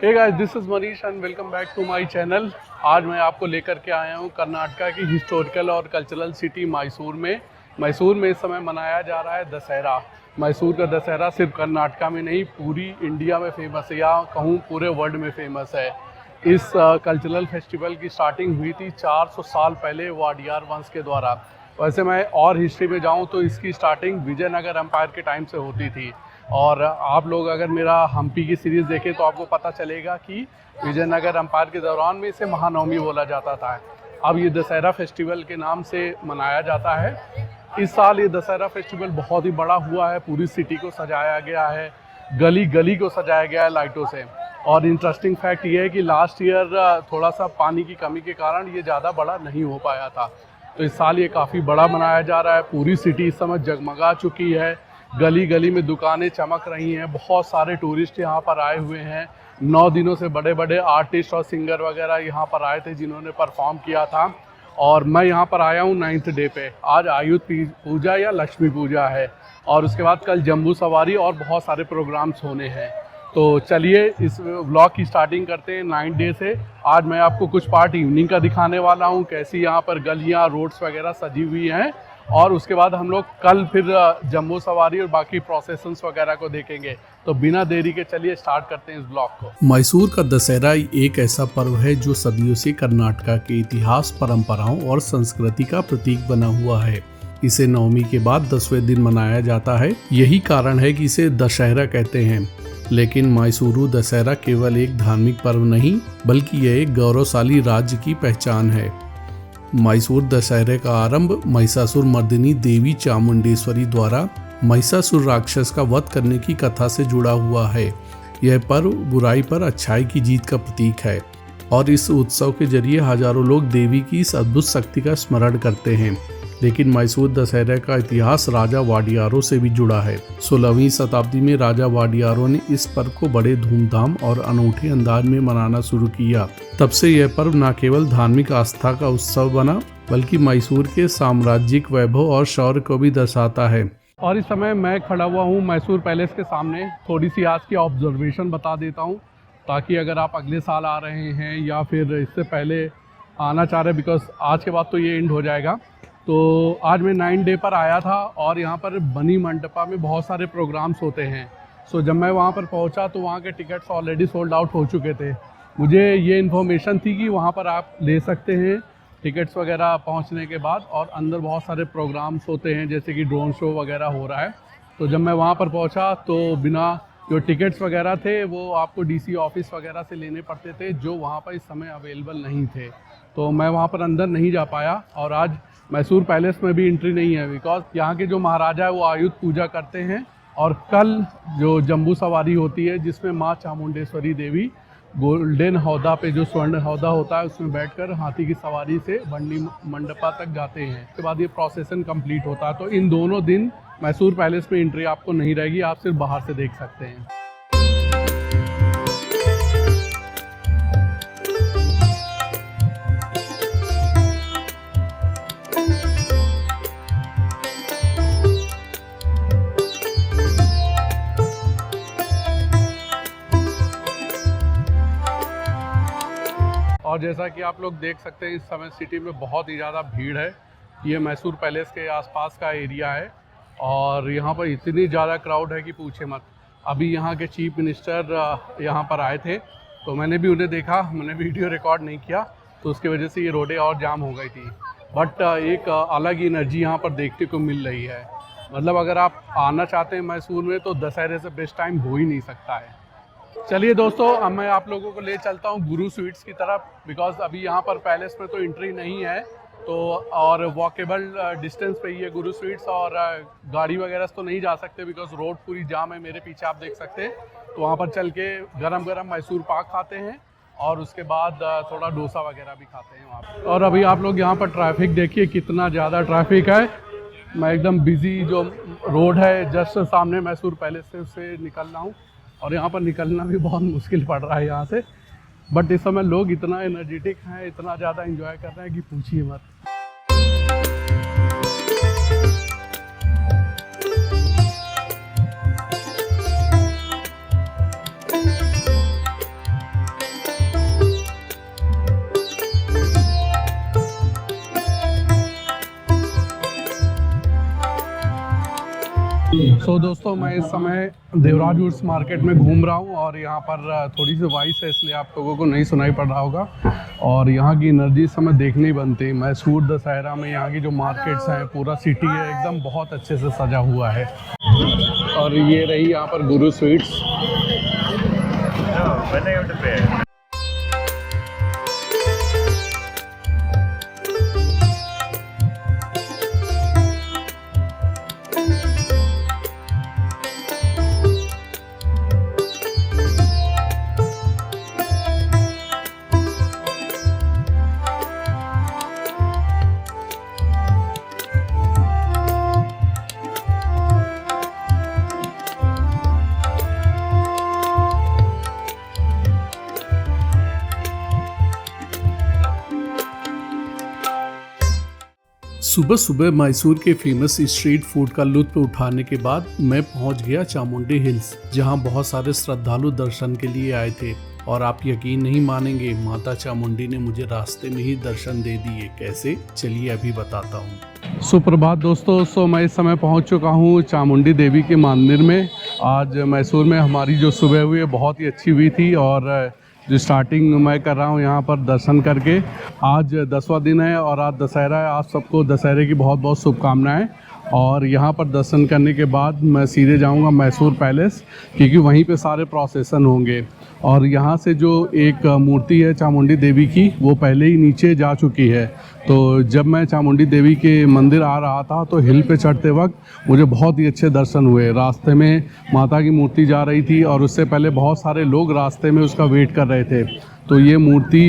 Hey guys, this is Manish and welcome back to my channel. आज मैं आपको लेकर के आया हूँ कर्नाटका की हिस्टोरिकल और कल्चरल सिटी मैसूर में। मैसूर में इस समय मनाया जा रहा है दशहरा। मैसूर का दशहरा सिर्फ कर्नाटका में नहीं, पूरी इंडिया में फेमस है, या कहूँ पूरे वर्ल्ड में फेमस है। इस कल्चरल फेस्टिवल की स्टार्टिंग हुई थी 400 साल पहले वाडियार वंश के द्वारा। वैसे मैं और हिस्ट्री में जाऊँ तो इसकी स्टार्टिंग विजयनगर एम्पायर के टाइम से होती थी। और आप लोग अगर मेरा हम्पी की सीरीज़ देखें तो आपको पता चलेगा कि विजयनगर एम्पायर के दौरान में इसे महानवमी बोला जाता था। अब ये दशहरा फेस्टिवल के नाम से मनाया जाता है। इस साल ये दशहरा फेस्टिवल बहुत ही बड़ा हुआ है, पूरी सिटी को सजाया गया है, गली गली को सजाया गया है लाइटों से। और इंटरेस्टिंग फैक्ट ये है कि लास्ट ईयर थोड़ा सा पानी की कमी के कारण ये ज़्यादा बड़ा नहीं हो पाया था, तो इस साल ये काफ़ी बड़ा मनाया जा रहा है। पूरी सिटी इस समय जगमगा चुकी है, गली गली में दुकानें चमक रही हैं, बहुत सारे टूरिस्ट यहाँ पर आए हुए हैं। 9 दिनों से बड़े बड़े आर्टिस्ट और सिंगर वगैरह यहाँ पर आए थे जिन्होंने परफॉर्म किया था। और मैं यहाँ पर आया हूँ 9th डे पे। आज आयुध पूजा या लक्ष्मी पूजा है और उसके बाद कल जम्बू सवारी और बहुत सारे प्रोग्राम्स होने हैं। तो चलिए इस व्लॉग की स्टार्टिंग करते हैं 9 डे से। आज मैं आपको कुछ पार्ट इवनिंग का दिखाने वाला हूँ, कैसी यहाँ पर गलियाँ रोड्स वगैरह सजी हुई हैं, और उसके बाद हम लोग कल फिर जम्बू सवारी और बाकी प्रोसेशंस वगैरह को देखेंगे। तो बिना देरी के चलिए स्टार्ट करते हैं इस ब्लॉग को। मैसूर का दशहरा एक ऐसा पर्व है जो सदियों से कर्नाटका के इतिहास, परंपराओं और संस्कृति का प्रतीक बना हुआ है। इसे नवमी के बाद 10वें दिन मनाया जाता है, यही कारण है कि इसे दशहरा कहते हैं। लेकिन मैसूरू दशहरा केवल एक धार्मिक पर्व नहीं, बल्कि यह एक गौरवशाली राज्य की पहचान है। मैसूर दशहरे का आरंभ महिषासुर मर्दिनी देवी चामुंडेश्वरी द्वारा महिषासुर राक्षस का वध करने की कथा से जुड़ा हुआ है। यह पर्व बुराई पर अच्छाई की जीत का प्रतीक है और इस उत्सव के जरिए हजारों लोग देवी की इस अद्भुत शक्ति का स्मरण करते हैं। लेकिन मैसूर दशहरे का इतिहास राजा वाडियारों से भी जुड़ा है। 16वीं शताब्दी में राजा वाडियारों ने इस पर्व को बड़े धूमधाम और अनूठे अंदाज में मनाना शुरू किया। तब से यह पर्व न केवल धार्मिक आस्था का उत्सव बना, बल्कि मैसूर के साम्राज्यिक वैभव और शौर्य को भी दर्शाता है। और इस समय मैं खड़ा हुआ हूँ मैसूर पैलेस के सामने। थोड़ी सी आज की ऑब्जर्वेशन बता देता हूँ, ताकि अगर आप अगले साल आ रहे हैं या फिर इससे पहले आना चाह रहे हैं, बिकॉज आज के बाद तो ये एंड हो जाएगा। तो आज मैं 9 डे पर आया था और यहाँ पर बनी मंडपा में बहुत सारे प्रोग्राम्स होते हैं। सो जब मैं वहाँ पर पहुँचा तो वहाँ के टिकट्स ऑलरेडी सोल्ड आउट हो चुके थे। मुझे ये इन्फॉर्मेशन थी कि वहाँ पर आप ले सकते हैं टिकट्स वगैरह पहुँचने के बाद, और अंदर बहुत सारे प्रोग्राम्स होते हैं जैसे कि ड्रोन शो वगैरह हो रहा है। तो जब मैं वहाँ पर पहुँचा तो बिना जो टिकट्स वगैरह थे वो आपको डीसी ऑफिस वगैरह से लेने पड़ते थे, जो वहाँ पर इस समय अवेलेबल नहीं थे। तो मैं वहाँ पर अंदर नहीं जा पाया। और आज मैसूर पैलेस में भी एंट्री नहीं है, बिकॉज यहाँ के जो महाराजा है वो आयुध पूजा करते हैं। और कल जो जम्बू सवारी होती है जिसमें माँ चामुंडेश्वरी देवी गोल्डन हौदा पे, जो स्वर्ण हौदा होता है, उसमें बैठकर हाथी की सवारी से बंडी मंडपा तक जाते हैं। उसके बाद ये प्रोसेसन कंप्लीट होता है। तो इन दोनों दिन मैसूर पैलेस में एंट्री आपको नहीं रहेगी, आप सिर्फ बाहर से देख सकते हैं। और जैसा कि आप लोग देख सकते हैं इस समय सिटी में बहुत ही ज़्यादा भीड़ है। ये मैसूर पैलेस के आसपास का एरिया है और यहाँ पर इतनी ज़्यादा क्राउड है कि पूछे मत। अभी यहाँ के चीफ मिनिस्टर यहाँ पर आए थे, तो मैंने भी उन्हें देखा। मैंने वीडियो रिकॉर्ड नहीं किया, तो उसकी वजह से ये रोडें और जाम हो गई थी। बट एक अलग एनर्जी यहाँ पर देखने को मिल रही है। मतलब अगर आप आना चाहते हैं मैसूर में तो दशहरे से बेस्ट टाइम हो ही नहीं सकता है। चलिए दोस्तों, अब मैं आप लोगों को ले चलता हूँ गुरु स्वीट्स की तरफ, बिकॉज अभी यहाँ पर पैलेस में तो एंट्री नहीं है, तो और वॉकेबल डिस्टेंस पे ही है गुरु स्वीट्स। और गाड़ी वगैरह से तो नहीं जा सकते बिकॉज रोड पूरी जाम है। मेरे पीछे आप देख सकते हैं। तो वहाँ पर चल के गरम गरम मैसूर पाक खाते हैं और उसके बाद थोड़ा डोसा वगैरह भी खाते हैं वहाँ पर। और अभी आप लोग यहाँ पर ट्रैफिक देखिए, कितना ज़्यादा ट्रैफिक है। मैं एकदम बिजी जो रोड है जस्ट सामने मैसूर पैलेस से उससे निकल रहा हूँ, और यहाँ पर निकलना भी बहुत मुश्किल पड़ रहा है यहाँ से। बट इस समय लोग इतना एनर्जेटिक हैं, इतना ज़्यादा एंजॉय कर रहे हैं कि पूछिए मत। सो दोस्तों, मैं इस समय देवराज वुड्स मार्केट में घूम रहा हूँ और यहाँ पर थोड़ी सी वॉइस है, इसलिए आप लोगों को नहीं सुनाई पड़ रहा होगा। और यहाँ की एनर्जी इस समय देखनी ही बनती। मैसूर दशहरा में यहाँ की जो मार्केट्स हैं, पूरा सिटी है एकदम बहुत अच्छे से सजा हुआ है। और ये रही यहाँ पर गुरु स्वीट्स। सुबह सुबह मैसूर के फेमस स्ट्रीट फूड का लुत्फ उठाने के बाद मैं पहुंच गया चामुंडी हिल्स, जहां बहुत सारे श्रद्धालु दर्शन के लिए आए थे। और आप यकीन नहीं मानेंगे, माता चामुंडी ने मुझे रास्ते में ही दर्शन दे दिए। कैसे, चलिए अभी बताता हूँ। सुप्रभात दोस्तों। मैं इस समय पहुंच चुका हूं चामुंडी देवी के मंदिर में। आज मैसूर में हमारी जो सुबह हुई है बहुत ही अच्छी हुई थी और जो स्टार्टिंग मैं कर रहा हूँ यहाँ पर दर्शन करके। आज 10वां दिन है और आज दशहरा है। आप सबको दशहरे की बहुत बहुत शुभकामनाएं। और यहाँ पर दर्शन करने के बाद मैं सीधे जाऊँगा मैसूर पैलेस, क्योंकि वहीं पे सारे प्रोसेसन होंगे। और यहाँ से जो एक मूर्ति है चामुंडी देवी की, वो पहले ही नीचे जा चुकी है। तो जब मैं चामुंडी देवी के मंदिर आ रहा था तो हिल पे चढ़ते वक्त मुझे बहुत ही अच्छे दर्शन हुए। रास्ते में माता की मूर्ति जा रही थी और उससे पहले बहुत सारे लोग रास्ते में उसका वेट कर रहे थे। तो ये मूर्ति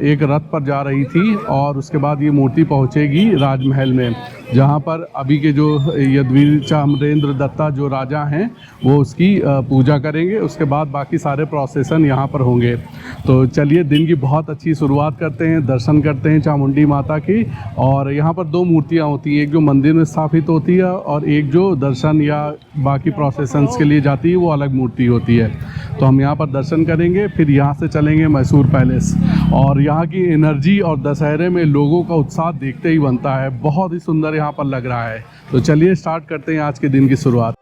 एक रथ पर जा रही थी और उसके बाद ये मूर्ति पहुंचेगी राजमहल में, जहां पर अभी के जो यदुवीर चामरेंद्र दत्ता जो राजा हैं वो उसकी पूजा करेंगे। उसके बाद बाकी सारे प्रोसेसन यहाँ पर होंगे। तो चलिए, दिन की बहुत अच्छी शुरुआत करते हैं, दर्शन करते हैं चामुंडी माता की। और यहाँ पर 2 मूर्तियाँ होती हैं, एक जो मंदिर में स्थापित होती है और एक जो दर्शन या बाकी प्रोसेसन्स के लिए जाती है, वो अलग मूर्ति होती है। तो हम यहाँ पर दर्शन करेंगे, फिर यहाँ से चलेंगे मैसूर पैलेस। और यहाँ की एनर्जी और दशहरे में लोगों का उत्साह देखते ही बनता है। बहुत ही सुंदर यहाँ पर लग रहा है। तो चलिए स्टार्ट करते हैं आज के दिन की शुरुआत।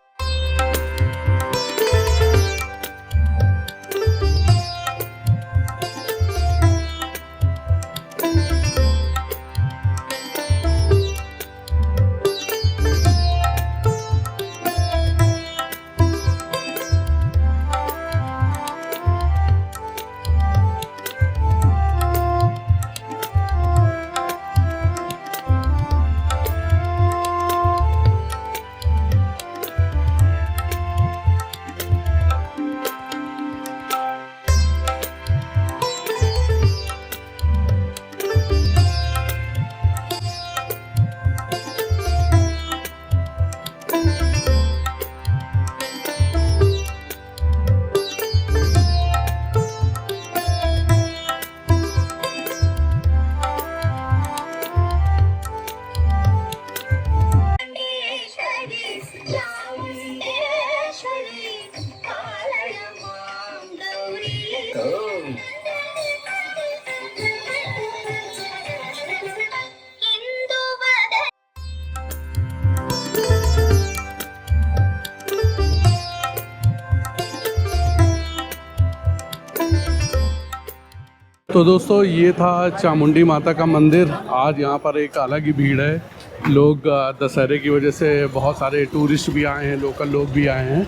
तो दोस्तों, ये था चामुंडी माता का मंदिर। आज यहाँ पर एक अलग ही भीड़ है। लोग दशहरे की वजह से बहुत सारे टूरिस्ट भी आए हैं, लोकल लोग भी आए हैं।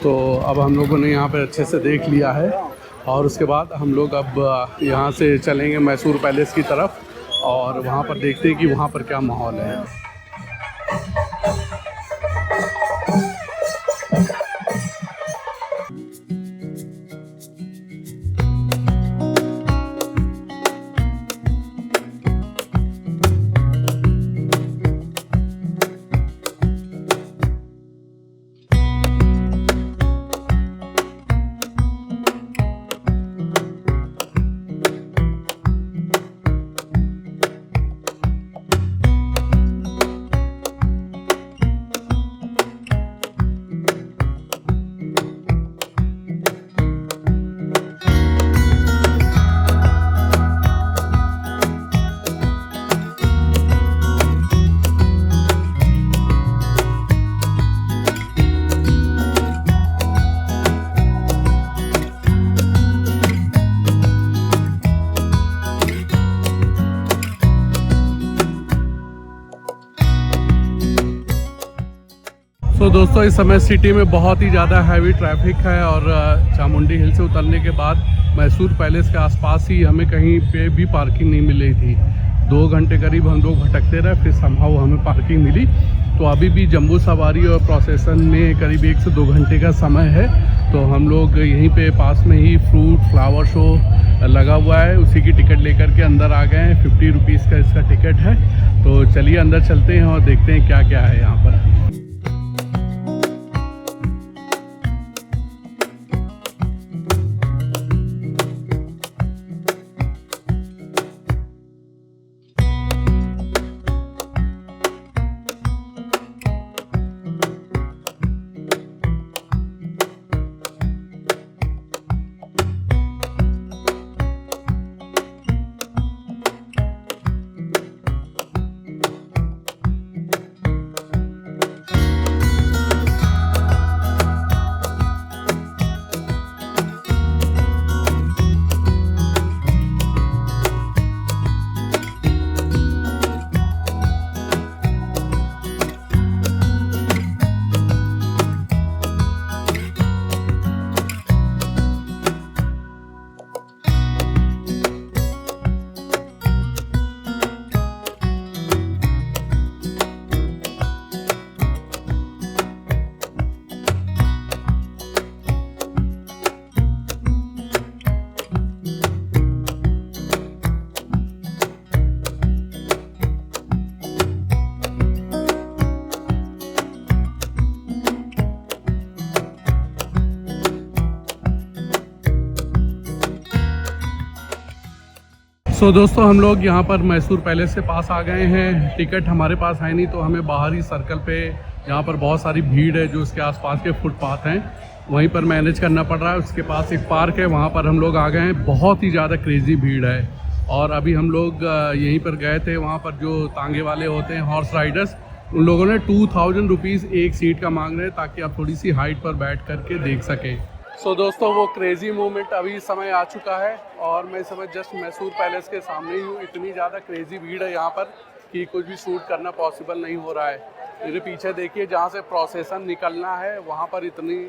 तो अब हम लोगों ने यहाँ पर अच्छे से देख लिया है और उसके बाद हम लोग अब यहाँ से चलेंगे मैसूर पैलेस की तरफ और वहाँ पर देखते हैं कि वहाँ पर क्या माहौल है। सो दोस्तों इस समय सिटी में बहुत ही ज़्यादा हैवी ट्रैफिक है और चामुंडी हिल से उतरने के बाद मैसूर पैलेस के आसपास ही हमें कहीं पे भी पार्किंग नहीं मिल रही थी। 2 घंटे करीब हम लोग भटकते रहे, फिर समहाउ हमें पार्किंग मिली। तो अभी भी जम्बू सवारी और प्रोसेसन में करीब 1 से 2 घंटे का समय है। तो हम लोग यहीं पे पास में ही फ्रूट फ्लावर शो लगा हुआ है, उसी की टिकट लेकर के अंदर आ गए हैं। 50 रुपीज़ का इसका टिकट है। तो चलिए अंदर चलते हैं और देखते हैं क्या क्या है यहाँ पर। सो दोस्तों हम लोग यहाँ पर मैसूर पैलेस के पास आ गए हैं। टिकट हमारे पास है नहीं, तो हमें बाहरी सर्कल पे जहाँ पर बहुत सारी भीड़ है, जो उसके आसपास के फुटपाथ हैं, वहीं पर मैनेज करना पड़ रहा है। उसके पास एक पार्क है, वहाँ पर हम लोग आ गए हैं। बहुत ही ज़्यादा क्रेज़ी भीड़ है। और अभी हम लोग यहीं पर गए थे, वहाँ पर जो तांगे वाले होते हैं हॉर्स राइडर्स, उन लोगों ने 2000 रुपीज़ एक सीट का मांग रहे हैं, ताकि आप थोड़ी सी हाइट पर बैठ करके देख सकें। सो दोस्तों वो क्रेज़ी मोमेंट अभी समय आ चुका है और मैं इस समय जस्ट मैसूर पैलेस के सामने ही हूँ। इतनी ज़्यादा क्रेज़ी भीड़ है यहाँ पर कि कुछ भी शूट करना पॉसिबल नहीं हो रहा है। मेरे पीछे देखिए, जहाँ से प्रोसेसन निकलना है वहाँ पर इतनी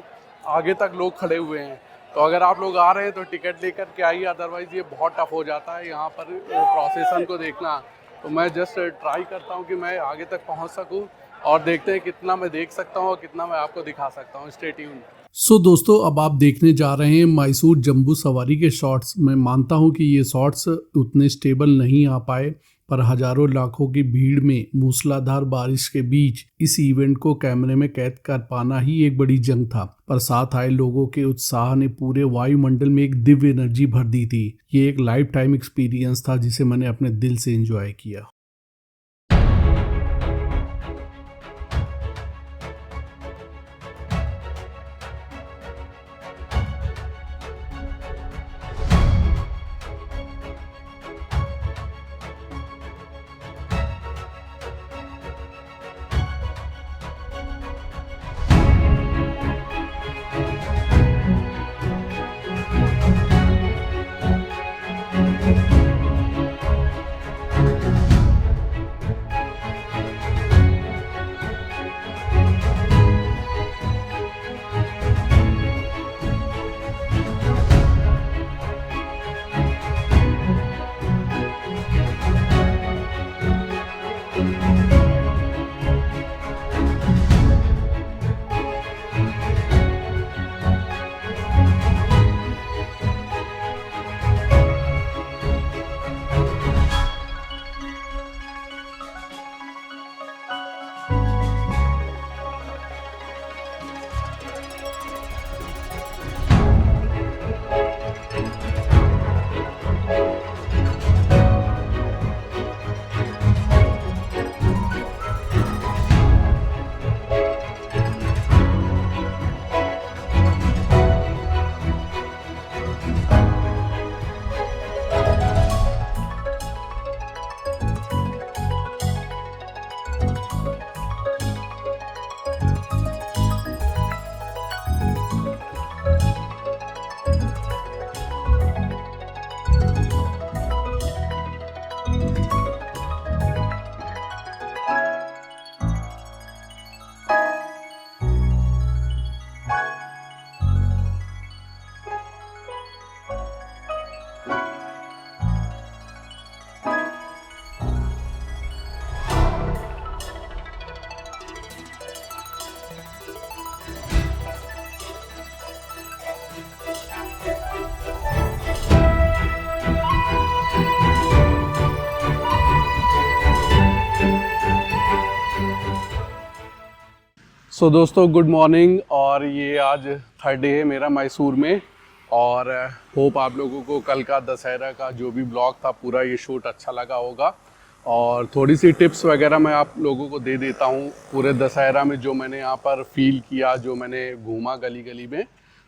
आगे तक लोग खड़े हुए हैं। तो अगर आप लोग आ रहे हैं तो टिकट लेकर के आइए, अदरवाइज़ ये बहुत टफ हो जाता है यहाँ पर प्रोसेसन को देखना। तो मैं जस्ट ट्राई करता हूँ कि मैं आगे तक पहुँच सकूँ और देखते हैं कितना मैं देख सकता हूँ और कितना मैं आपको दिखा सकता हूँ। Stay tuned. सो दोस्तों अब आप देखने जा रहे हैं मैसूर जम्बू सवारी के शॉट्स। मैं मानता हूं कि ये शॉट्स उतने स्टेबल नहीं आ पाए, पर हजारों लाखों की भीड़ में मूसलाधार बारिश के बीच इस इवेंट को कैमरे में कैद कर पाना ही एक बड़ी जंग था। पर साथ आए लोगों के उत्साह ने पूरे वायुमंडल में एक दिव्य एनर्जी भर दी थी। ये एक लाइफ टाइम एक्सपीरियंस था जिसे मैंने अपने दिल से एंजॉय किया। सो दोस्तों गुड मॉर्निंग। और ये आज थर्ड डे है मेरा मैसूर में, और होप आप लोगों को कल का दशहरा का जो भी ब्लॉग था पूरा ये शूट अच्छा लगा होगा। और थोड़ी सी टिप्स वगैरह मैं आप लोगों को दे देता हूँ पूरे दशहरा में जो मैंने यहाँ पर फील किया, जो मैंने घूमा गली गली में।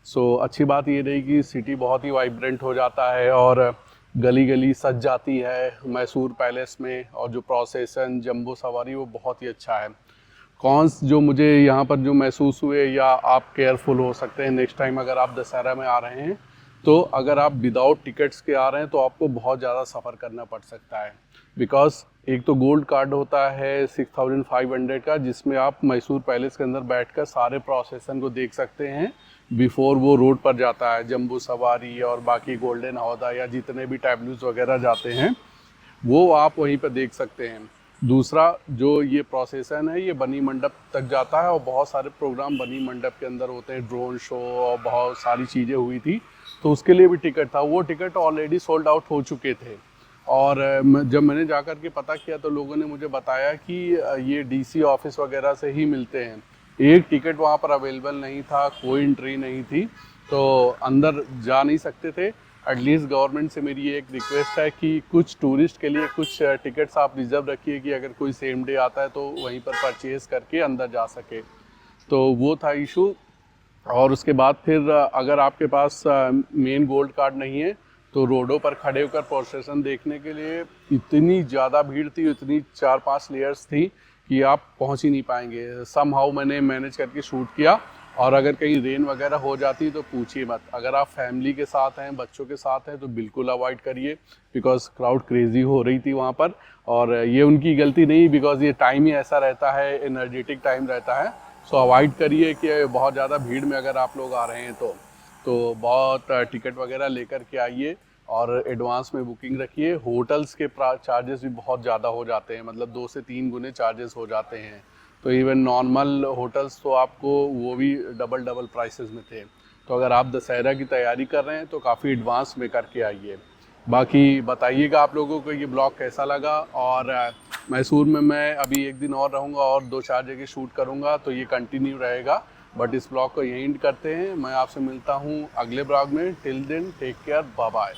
सो अच्छी बात ये रही कि सिटी बहुत ही वाइब्रेंट हो जाता है और गली गली सज जाती है मैसूर पैलेस में, और जो प्रोसेसन जंबू सवारी वो बहुत ही अच्छा है। कॉन्स जो मुझे यहाँ पर जो महसूस हुए, या आप केयरफुल हो सकते हैं नेक्स्ट टाइम अगर आप दशहरा में आ रहे हैं तो अगर आप विदाउट टिकट्स के आ रहे हैं तो आपको बहुत ज़्यादा सफ़र करना पड़ सकता है। बिकॉज एक तो गोल्ड कार्ड होता है 6500 का, जिसमें आप मैसूर पैलेस के अंदर बैठकर सारे प्रोसेसन को देख सकते हैं बिफोर वो रोड पर जाता है। जंबू सवारी और बाकी गोल्डन हौदा या जितने भी टैबलूज वगैरह जाते हैं वो आप वहीं पर देख सकते हैं। दूसरा जो ये प्रोसेसन है ये बनी मंडप तक जाता है, और बहुत सारे प्रोग्राम बनी मंडप के अंदर होते हैं, ड्रोन शो और बहुत सारी चीज़ें हुई थी, तो उसके लिए भी टिकट था। वो टिकट ऑलरेडी सोल्ड आउट हो चुके थे। और जब मैंने जा कर के पता किया तो लोगों ने मुझे बताया कि ये डीसी ऑफिस वगैरह से ही मिलते हैं। एक टिकट वहाँ पर अवेलेबल नहीं था, कोई एंट्री नहीं थी, तो अंदर जा नहीं सकते थे। एटलीस्ट गवर्नमेंट से मेरी एक रिक्वेस्ट है कि कुछ टूरिस्ट के लिए कुछ टिकट्स आप रिज़र्व रखिए कि अगर कोई सेम डे आता है तो वहीं पर परचेज़ करके अंदर जा सके। तो वो था इशू। और उसके बाद फिर अगर आपके पास मेन गोल्ड कार्ड नहीं है तो रोडों पर खड़े होकर प्रोसेसन देखने के लिए इतनी ज़्यादा भीड़ थी, इतनी 4-5 लेयर्स थी कि आप पहुंच ही नहीं पाएंगे। समहाउ मैंने मैनेज करके शूट किया। और अगर कहीं रेन वगैरह हो जाती तो पूछिए मत। अगर आप फैमिली के साथ हैं, बच्चों के साथ हैं, तो बिल्कुल अवॉइड करिए, बिकॉज क्राउड क्रेजी हो रही थी वहाँ पर। और ये उनकी गलती नहीं, बिकॉज ये टाइम ही ऐसा रहता है, एनर्जेटिक टाइम रहता है। सो अवॉइड करिए कि बहुत ज़्यादा भीड़ में अगर आप लोग आ रहे हैं तो बहुत टिकट वगैरह लेकर के आइए और एडवांस में बुकिंग रखिए। होटल्स के चार्जेस भी बहुत ज़्यादा हो जाते हैं, मतलब 2 से 3 गुने चार्जेस हो जाते हैं। तो इवन नॉर्मल होटल्स तो आपको वो भी डबल प्राइसेस में थे। तो अगर आप दशहरा की तैयारी कर रहे हैं तो काफ़ी एडवांस में करके आइए। बाकी बताइएगा आप लोगों को ये ब्लॉग कैसा लगा। और मैसूर में मैं अभी 1 दिन और रहूँगा और 2-4 जगह शूट करूँगा, तो ये कंटिन्यू रहेगा। बट इस ब्लॉग को यहीं एंड करते हैं। मैं आपसे मिलता हूँ अगले ब्लॉग में। Till then take care, bye bye.